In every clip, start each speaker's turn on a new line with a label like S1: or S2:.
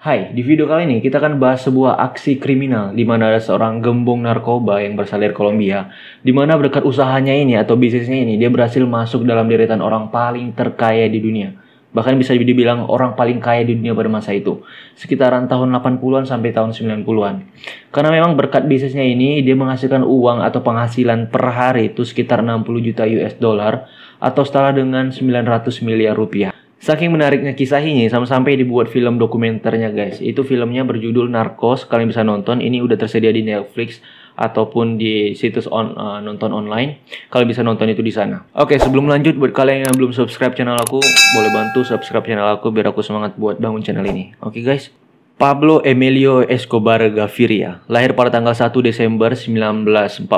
S1: Hai, di video kali ini kita akan bahas sebuah aksi kriminal di mana ada seorang gembong narkoba yang berasal dari Kolombia, di mana berkat usahanya ini atau bisnisnya ini dia berhasil masuk dalam deretan orang paling terkaya di dunia. Bahkan bisa dibilang orang paling kaya di dunia pada masa itu, sekitaran tahun 80-an sampai tahun 90-an. Karena memang berkat bisnisnya ini dia menghasilkan uang atau penghasilan per hari itu sekitar 60 juta US dollar atau setara dengan 900 miliar rupiah. Saking menariknya kisah ini sampai dibuat film dokumenternya guys. Itu filmnya berjudul Narcos. Kalian bisa nonton. Ini udah tersedia di Netflix ataupun di situs nonton online. Kalian bisa nonton itu di sana. Oke, sebelum lanjut buat kalian yang belum subscribe channel aku, boleh bantu subscribe channel aku biar aku semangat buat bangun channel ini. Oke guys. Pablo Emilio Escobar Gaviria lahir pada tanggal 1 Desember 1949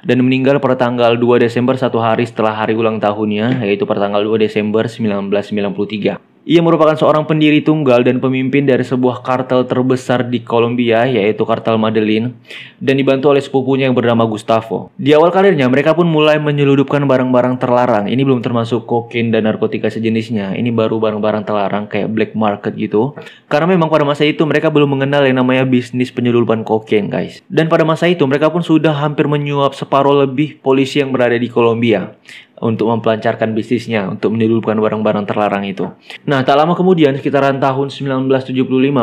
S1: dan meninggal pada tanggal 2 Desember satu hari setelah hari ulang tahunnya, yaitu pada tanggal 2 Desember 1993. Ia merupakan seorang pendiri tunggal dan pemimpin dari sebuah kartel terbesar di Kolombia, yaitu kartel Medellin, dan dibantu oleh sepupunya yang bernama Gustavo. Di awal karirnya, mereka pun mulai menyeludupkan barang-barang terlarang. Ini belum termasuk kokain dan narkotika sejenisnya. Ini baru barang-barang terlarang kayak black market gitu. Karena memang pada masa itu mereka belum mengenal yang namanya bisnis penyeludupan kokain, guys. Dan pada masa itu mereka pun sudah hampir menyuap separuh lebih polisi yang berada di Kolombia untuk mempelancarkan bisnisnya, untuk menyeludupkan barang-barang terlarang itu. Nah, tak lama kemudian, sekitaran tahun 1975,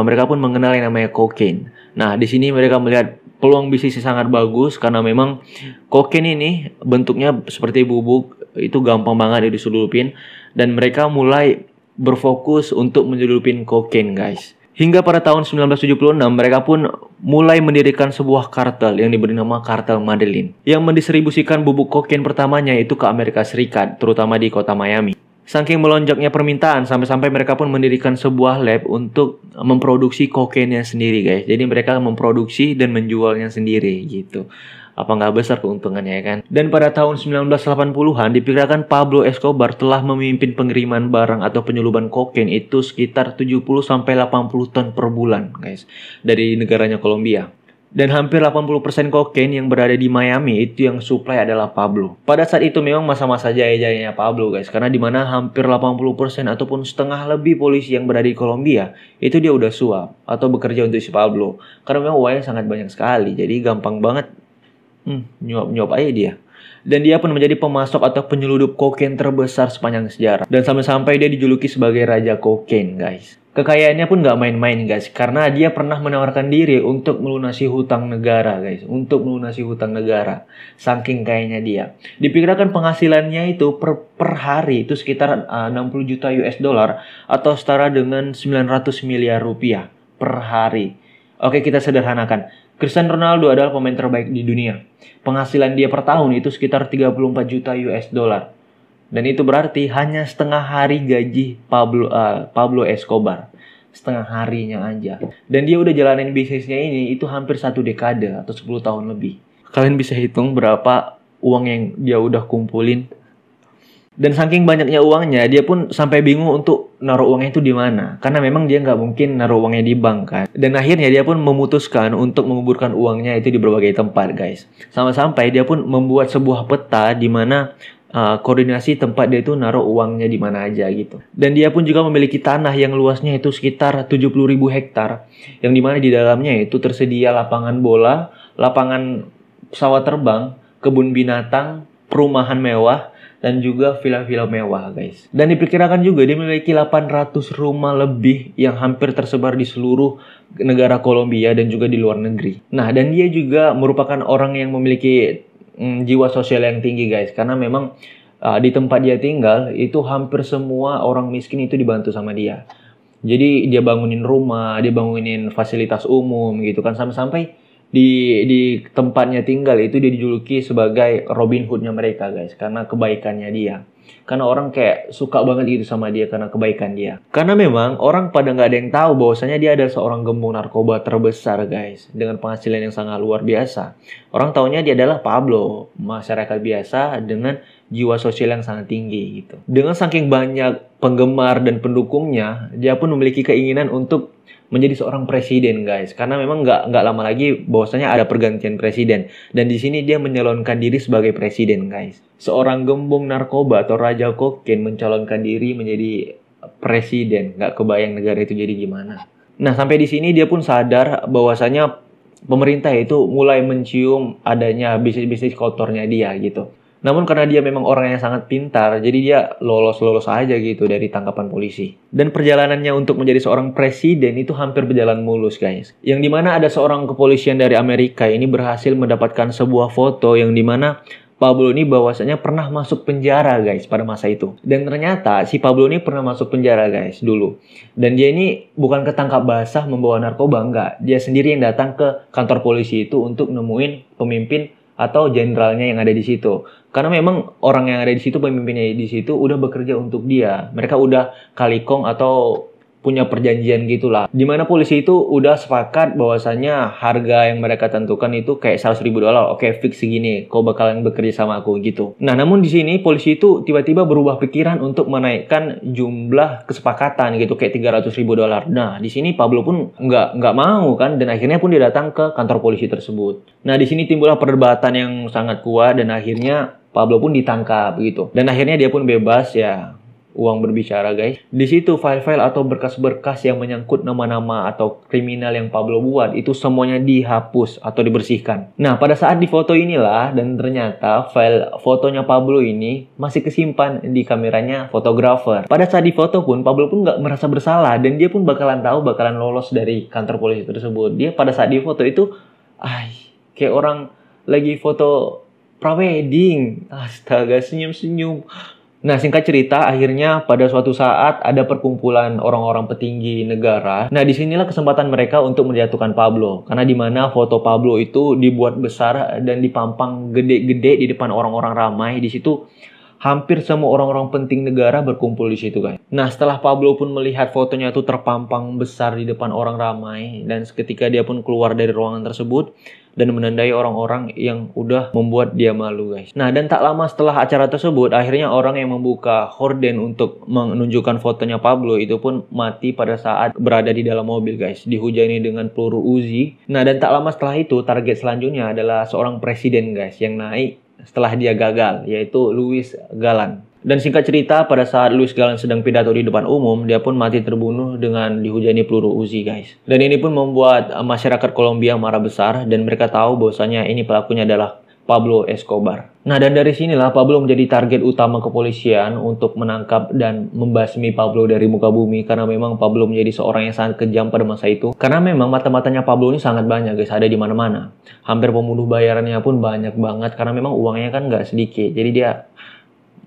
S1: mereka pun mengenal yang namanya kokain. Nah, di sini mereka melihat peluang bisnisnya sangat bagus, karena memang kokain ini bentuknya seperti bubuk, itu gampang banget diseludupin, dan mereka mulai berfokus untuk menyeludupin kokain, guys. Hingga pada tahun 1976, mereka pun mulai mendirikan sebuah kartel yang diberi nama Kartel Medellin, yang mendistribusikan bubuk kokain pertamanya itu ke Amerika Serikat, terutama di kota Miami. Saking melonjaknya permintaan, sampai-sampai mereka pun mendirikan sebuah lab untuk memproduksi kokainnya sendiri, guys. Jadi mereka memproduksi dan menjualnya sendiri, gitu. Apa nggak besar keuntungannya, ya kan? Dan pada tahun 1980-an diperkirakan Pablo Escobar telah memimpin pengiriman barang atau penyeludupan kokain itu sekitar 70-80 ton per bulan, guys, dari negaranya Kolombia. Dan hampir 80% kokain yang berada di Miami itu yang supply adalah Pablo. Pada saat itu memang masa-masa jaya-jayanya Pablo, guys, karena dimana hampir 80% ataupun setengah lebih polisi yang berada di Kolombia itu dia udah suap atau bekerja untuk si Pablo. Karena memang uangnya sangat banyak sekali, jadi gampang banget nyuap-nyuap aja dia. Dan dia pun menjadi pemasok atau penyeludup kokain terbesar sepanjang sejarah. Dan sampai-sampai dia dijuluki sebagai Raja Kokain, guys. Kekayaannya pun gak main-main, guys. Karena dia pernah menawarkan diri untuk melunasi hutang negara, guys. Untuk melunasi hutang negara. Saking kayanya dia. Diperkirakan penghasilannya itu per hari itu sekitar 60 juta US dollar atau setara dengan 900 miliar rupiah per hari. Oke, kita sederhanakan. Cristiano Ronaldo adalah pemain terbaik di dunia. Penghasilan dia per tahun itu sekitar 34 juta US dollar. Dan itu berarti hanya setengah hari gaji Pablo Escobar. Setengah harinya aja. Dan dia udah jalanin bisnisnya ini itu hampir 1 dekade atau 10 tahun lebih. Kalian bisa hitung berapa uang yang dia udah kumpulin. Dan saking banyaknya uangnya, dia pun sampai bingung untuk naruh uangnya itu di mana. Karena memang dia nggak mungkin naruh uangnya di bank, kan. Dan akhirnya dia pun memutuskan untuk menguburkan uangnya itu di berbagai tempat, guys. Sampai dia pun membuat sebuah peta di mana koordinasi tempat dia itu naruh uangnya di mana aja gitu. Dan dia pun juga memiliki tanah yang luasnya itu sekitar 70.000 hektar. Yang dimana di dalamnya itu tersedia lapangan bola, lapangan pesawat terbang, kebun binatang, perumahan mewah, dan juga villa-villa mewah, guys. Dan diperkirakan juga dia memiliki 800 rumah lebih yang hampir tersebar di seluruh negara Kolombia dan juga di luar negeri. Nah, dan dia juga merupakan orang yang memiliki jiwa sosial yang tinggi, guys. Karena memang di tempat dia tinggal itu hampir semua orang miskin itu dibantu sama dia. Jadi dia bangunin rumah, dia bangunin fasilitas umum gitu kan, sampai di tempatnya tinggal itu dia dijuluki sebagai Robin Hood-nya mereka, guys, karena kebaikannya dia. Karena orang kayak suka banget gitu sama dia karena kebaikan dia. Karena memang orang pada nggak ada yang tahu bahwasanya dia adalah seorang gembong narkoba terbesar, guys, dengan penghasilan yang sangat luar biasa. Orang taunya dia adalah Pablo, masyarakat biasa dengan jiwa sosial yang sangat tinggi gitu. Dengan saking banyak penggemar dan pendukungnya, dia pun memiliki keinginan untuk menjadi seorang presiden, guys. Karena memang nggak lama lagi bahwasanya ada pergantian presiden. Dan di sini dia menyalonkan diri sebagai presiden, guys. Seorang gembong narkoba atau raja kokain mencalonkan diri menjadi presiden. Nggak kebayang negara itu jadi gimana. Nah, sampai di sini dia pun sadar bahwasanya pemerintah itu mulai mencium adanya bisnis-bisnis kotornya dia gitu. Namun karena dia memang orang yang sangat pintar, jadi dia lolos-lolos aja gitu dari tangkapan polisi. Dan perjalanannya untuk menjadi seorang presiden itu hampir berjalan mulus, guys. Yang dimana ada seorang kepolisian dari Amerika ini berhasil mendapatkan sebuah foto yang dimana Pablo ini bahwasanya pernah masuk penjara, guys, pada masa itu. Dan ternyata si Pablo ini pernah masuk penjara, guys, dulu. Dan dia ini bukan ketangkap basah membawa narkoba, enggak. Dia sendiri yang datang ke kantor polisi itu untuk nemuin pemimpin atau jenderalnya yang ada di situ. Karena memang orang yang ada di situ, pemimpinnya di situ udah bekerja untuk dia. Mereka udah kalikong atau punya perjanjian gitulah. Dimana polisi itu udah sepakat bahwasannya harga yang mereka tentukan itu kayak $100.000. Oke, fix segini. Kau bakalan bekerja sama aku gitu. Nah, namun di sini polisi itu tiba-tiba berubah pikiran untuk menaikkan jumlah kesepakatan gitu kayak $300.000. Nah, di sini Pablo pun nggak mau kan, dan akhirnya pun dia datang ke kantor polisi tersebut. Nah, di sini timbullah perdebatan yang sangat kuat dan akhirnya Pablo pun ditangkap gitu. Dan akhirnya dia pun bebas ya. Uang berbicara, guys. Di situ file-file atau berkas-berkas yang menyangkut nama-nama atau kriminal yang Pablo buat itu semuanya dihapus atau dibersihkan. Nah, pada saat di foto inilah dan ternyata file fotonya Pablo ini masih kesimpan di kameranya fotografer. Pada saat di foto pun Pablo pun nggak merasa bersalah dan dia pun bakalan lolos dari kantor polisi tersebut. Dia pada saat di foto itu, kayak orang lagi foto prawedding. Astaga, senyum-senyum. Nah, singkat cerita, akhirnya pada suatu saat ada perkumpulan orang-orang petinggi negara. Nah, disinilah kesempatan mereka untuk menjatuhkan Pablo. Karena di mana foto Pablo itu dibuat besar dan dipampang gede-gede di depan orang-orang ramai. Di situ hampir semua orang-orang penting negara berkumpul di situ, guys. Nah, setelah Pablo pun melihat fotonya itu terpampang besar di depan orang ramai, dan seketika dia pun keluar dari ruangan tersebut dan menandai orang-orang yang udah membuat dia malu, guys. Nah, dan tak lama setelah acara tersebut, akhirnya orang yang membuka horden untuk menunjukkan fotonya Pablo itu pun mati pada saat berada di dalam mobil, guys. Dihujani dengan peluru Uzi. Nah, dan tak lama setelah itu, target selanjutnya adalah seorang presiden, guys, yang naik setelah dia gagal, yaitu Luis Galan. Dan singkat cerita, pada saat Luis Galan sedang pidato di depan umum, dia pun mati terbunuh dengan dihujani peluru Uzi, guys. Dan ini pun membuat masyarakat Kolombia marah besar dan mereka tahu bahwasanya ini pelakunya adalah Pablo Escobar. Nah, dan dari sinilah Pablo menjadi target utama kepolisian untuk menangkap dan membasmi Pablo dari muka bumi, karena memang Pablo menjadi seorang yang sangat kejam pada masa itu. Karena memang mata-matanya Pablo ini sangat banyak, guys, ada di mana-mana. Hampir pembunuh bayarannya pun banyak banget karena memang uangnya kan nggak sedikit. Jadi dia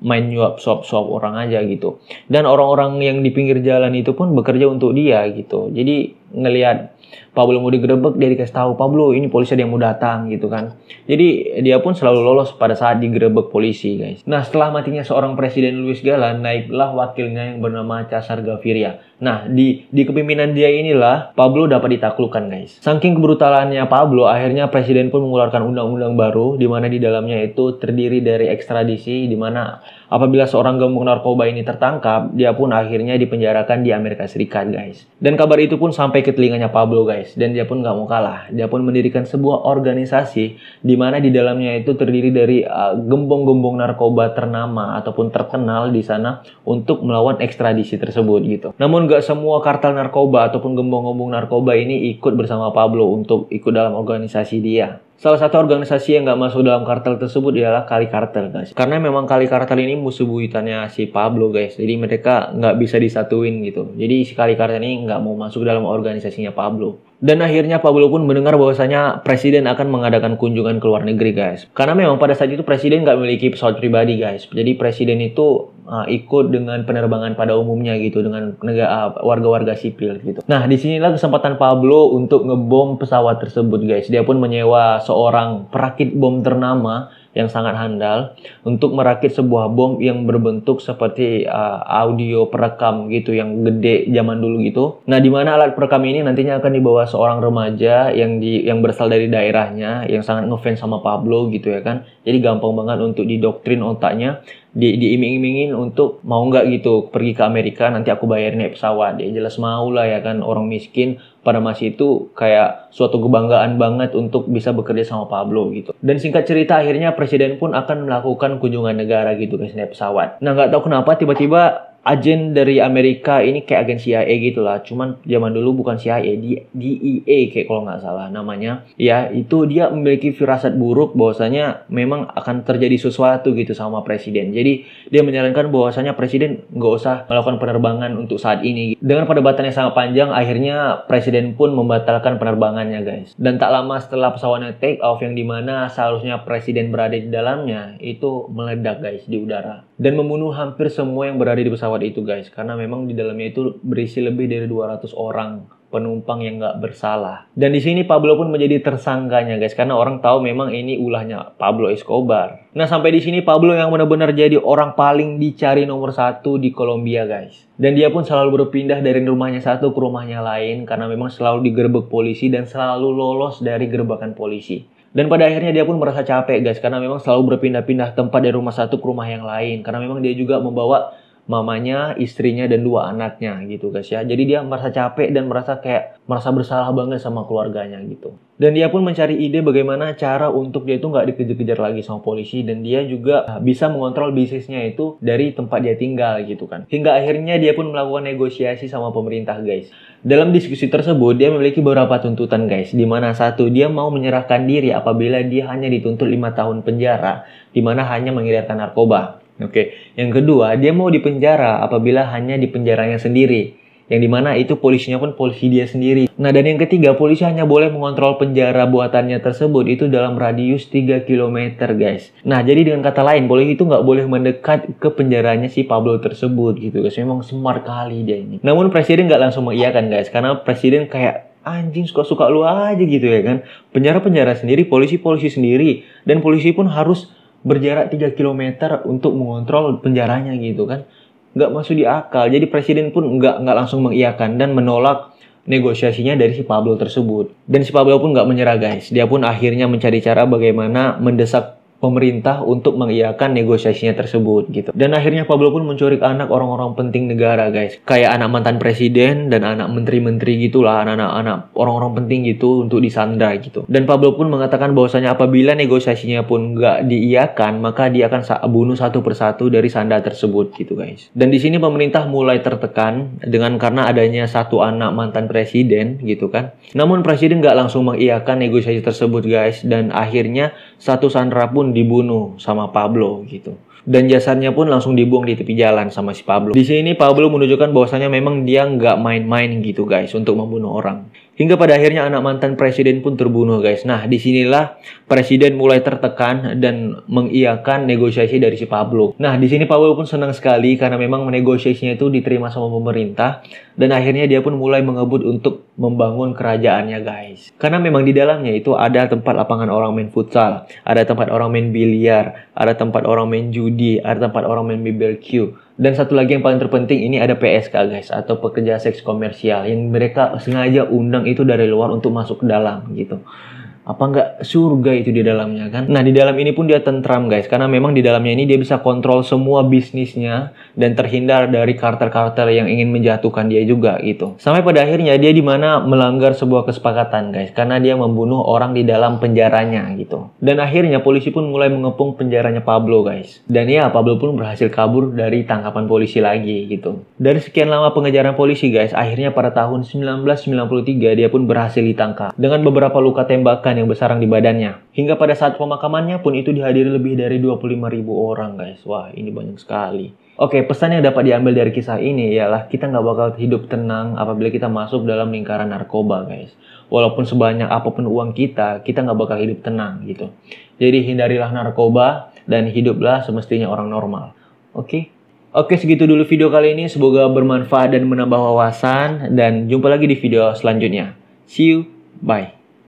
S1: main nyuap suap orang aja gitu. Dan orang-orang yang di pinggir jalan itu pun bekerja untuk dia gitu. Jadi ngelihat Pablo mau digerebek, dia dikasih tahu, Pablo ini polisi ada yang mau datang gitu kan. Jadi dia pun selalu lolos pada saat digerebek polisi, guys. Nah, setelah matinya seorang presiden Luis Galan, naiklah wakilnya yang bernama Cesar Gaviria. Nah, di kepemimpinan dia inilah Pablo dapat ditaklukkan, guys. Saking kebrutalannya Pablo, akhirnya presiden pun mengeluarkan undang-undang baru di mana di dalamnya itu terdiri dari ekstradisi, di mana apabila seorang gembong narkoba ini tertangkap, dia pun akhirnya dipenjarakan di Amerika Serikat, guys. Dan kabar itu pun sampai ke telinganya Pablo, guys. Dan dia pun nggak mau kalah. Dia pun mendirikan sebuah organisasi di mana di dalamnya itu terdiri dari gembong-gembong narkoba ternama ataupun terkenal di sana untuk melawan ekstradisi tersebut gitu. Namun nggak semua kartel narkoba ataupun gembong-gembong narkoba ini ikut bersama Pablo untuk ikut dalam organisasi dia. Salah satu organisasi yang nggak masuk dalam kartel tersebut adalah Cali Cartel, guys. Karena memang Cali Cartel ini musuh buyutannya si Pablo, guys. Jadi mereka nggak bisa disatuin gitu. Jadi si Cali Cartel ini nggak mau masuk dalam organisasinya Pablo. Dan akhirnya Pablo pun mendengar bahwasanya presiden akan mengadakan kunjungan ke luar negeri, guys. Karena memang pada saat itu presiden nggak memiliki pesawat pribadi, guys. Jadi presiden itu ikut dengan penerbangan pada umumnya gitu, dengan warga-warga sipil gitu. Nah, disinilah kesempatan Pablo untuk ngebom pesawat tersebut, guys. Dia pun menyewa seorang perakit bom ternama yang sangat handal untuk merakit sebuah bom yang berbentuk seperti audio perekam gitu, yang gede zaman dulu gitu. Nah, di mana alat perekam ini nantinya akan dibawa seorang remaja yang berasal dari daerahnya yang sangat ngefans sama Pablo gitu ya kan. Jadi gampang banget untuk didoktrin otaknya, diiming-imingin untuk mau nggak gitu pergi ke Amerika, nanti aku bayarin naik pesawat. Dia jelas mau lah ya kan, orang miskin pada masa itu kayak suatu kebanggaan banget untuk bisa bekerja sama Pablo gitu. Dan singkat cerita akhirnya presiden pun akan melakukan kunjungan negara gitu guys, naik pesawat. Nah, nggak tahu kenapa tiba-tiba agen dari Amerika ini kayak agen CIA gitu lah. Cuman zaman dulu bukan CIA, DEA kayak kalau nggak salah namanya. Ya, itu dia memiliki firasat buruk bahwasanya memang akan terjadi sesuatu gitu sama presiden. Jadi, dia menyarankan bahwasanya presiden nggak usah melakukan penerbangan untuk saat ini. Dengan perdebatan yang sangat panjang, akhirnya presiden pun membatalkan penerbangannya, guys. Dan tak lama setelah pesawatnya take off, yang dimana seharusnya presiden berada di dalamnya, itu meledak, guys, di udara. Dan membunuh hampir semua yang berada di pesawat itu, guys, karena memang di dalamnya itu berisi lebih dari 200 orang penumpang yang nggak bersalah. Dan di sini Pablo pun menjadi tersangkanya, guys, karena orang tahu memang ini ulahnya Pablo Escobar. Nah, sampai di sini Pablo yang benar-benar jadi orang paling dicari nomor 1 di Kolombia, guys. Dan dia pun selalu berpindah dari rumahnya satu ke rumahnya lain karena memang selalu digerebek polisi dan selalu lolos dari gerebekan polisi. Dan pada akhirnya dia pun merasa capek, guys, karena memang selalu berpindah-pindah tempat dari rumah satu ke rumah yang lain. Karena memang dia juga membawa mamanya, istrinya, dan 2 anaknya gitu, guys ya. Jadi dia merasa capek dan merasa bersalah banget sama keluarganya gitu. Dan dia pun mencari ide bagaimana cara untuk dia itu nggak dikejar-kejar lagi sama polisi. Dan dia juga bisa mengontrol bisnisnya itu dari tempat dia tinggal gitu kan. Hingga akhirnya dia pun melakukan negosiasi sama pemerintah, guys. Dalam diskusi tersebut, dia memiliki beberapa tuntutan, guys. Dimana satu, dia mau menyerahkan diri apabila dia hanya dituntut 5 tahun penjara, dimana hanya mengedarkan narkoba. Oke. Yang kedua, dia mau dipenjara apabila hanya di penjaranya sendiri. Yang dimana itu polisinya pun polisi dia sendiri. Nah, dan yang ketiga, polisi hanya boleh mengontrol penjara buatannya tersebut itu dalam radius 3 km, guys. Nah, jadi dengan kata lain, polisi itu nggak boleh mendekat ke penjaranya si Pablo tersebut gitu, guys. Memang smart kali dia ini. Namun presiden nggak langsung mengiyakan, guys, karena presiden kayak anjing suka-suka lu aja gitu ya kan. Penjara-penjara sendiri, polisi-polisi sendiri, dan polisi pun harus berjarak 3 km untuk mengontrol penjaranya gitu kan. Nggak masuk di akal. Jadi presiden pun nggak langsung mengiyakan dan menolak negosiasinya dari si Pablo tersebut. Dan si Pablo pun nggak menyerah, guys. Dia pun akhirnya mencari cara bagaimana mendesak pemerintah untuk mengiyakan negosiasinya tersebut gitu. Dan akhirnya Pablo pun menculik anak orang-orang penting negara, guys. Kayak anak mantan presiden dan anak menteri-menteri gitulah, anak-anak orang-orang penting gitu untuk disandra gitu. Dan Pablo pun mengatakan bahwasanya apabila negosiasinya pun nggak diiyakan, maka dia akan bunuh satu persatu dari sandra tersebut gitu, guys. Dan di sini pemerintah mulai tertekan dengan karena adanya satu anak mantan presiden gitu kan. Namun presiden nggak langsung mengiyakan negosiasi tersebut, guys. Dan akhirnya satu sandra pun dibunuh sama Pablo gitu. Dan jasadnya pun langsung dibuang di tepi jalan sama si Pablo. Di sini Pablo menunjukkan bahwasanya memang dia nggak main-main gitu, guys, untuk membunuh orang. Hingga pada akhirnya anak mantan presiden pun terbunuh, guys. Nah, disinilah presiden mulai tertekan dan mengiyakan negosiasi dari si Pablo. Nah, di sini Pablo pun senang sekali karena memang negosiasinya itu diterima sama pemerintah. Dan akhirnya dia pun mulai mengebut untuk membangun kerajaannya, guys. Karena memang di dalamnya itu ada tempat lapangan orang main futsal, ada tempat orang main biliar, ada tempat orang main judi, ada tempat orang main BBQ. Dan satu lagi yang paling terpenting ini ada PSK, guys, atau pekerja seks komersial yang mereka sengaja undang itu dari luar untuk masuk ke dalam gitu. Apa nggak surga itu di dalamnya kan? Nah, di dalam ini pun dia tentram, guys, karena memang di dalamnya ini dia bisa kontrol semua bisnisnya dan terhindar dari kartel-kartel yang ingin menjatuhkan dia juga gitu. Sampai pada akhirnya dia dimana melanggar sebuah kesepakatan, guys, karena dia membunuh orang di dalam penjaranya gitu. Dan akhirnya polisi pun mulai mengepung penjaranya Pablo, guys. Dan ya, Pablo pun berhasil kabur dari tangkapan polisi lagi gitu. Dari sekian lama pengejaran polisi, guys, akhirnya pada tahun 1993 dia pun berhasil ditangkap dengan beberapa luka tembakan yang bersarang di badannya. Hingga pada saat pemakamannya pun itu dihadiri lebih dari 25.000 orang, guys. Wah, ini banyak sekali. Oke, pesan yang dapat diambil dari kisah ini ialah kita nggak bakal hidup tenang apabila kita masuk dalam lingkaran narkoba, guys. Walaupun sebanyak apapun uang kita nggak bakal hidup tenang gitu. Jadi hindarilah narkoba dan hiduplah semestinya orang normal. Oke, segitu dulu video kali ini. Semoga bermanfaat dan menambah wawasan. Dan jumpa lagi di video selanjutnya. See you, bye.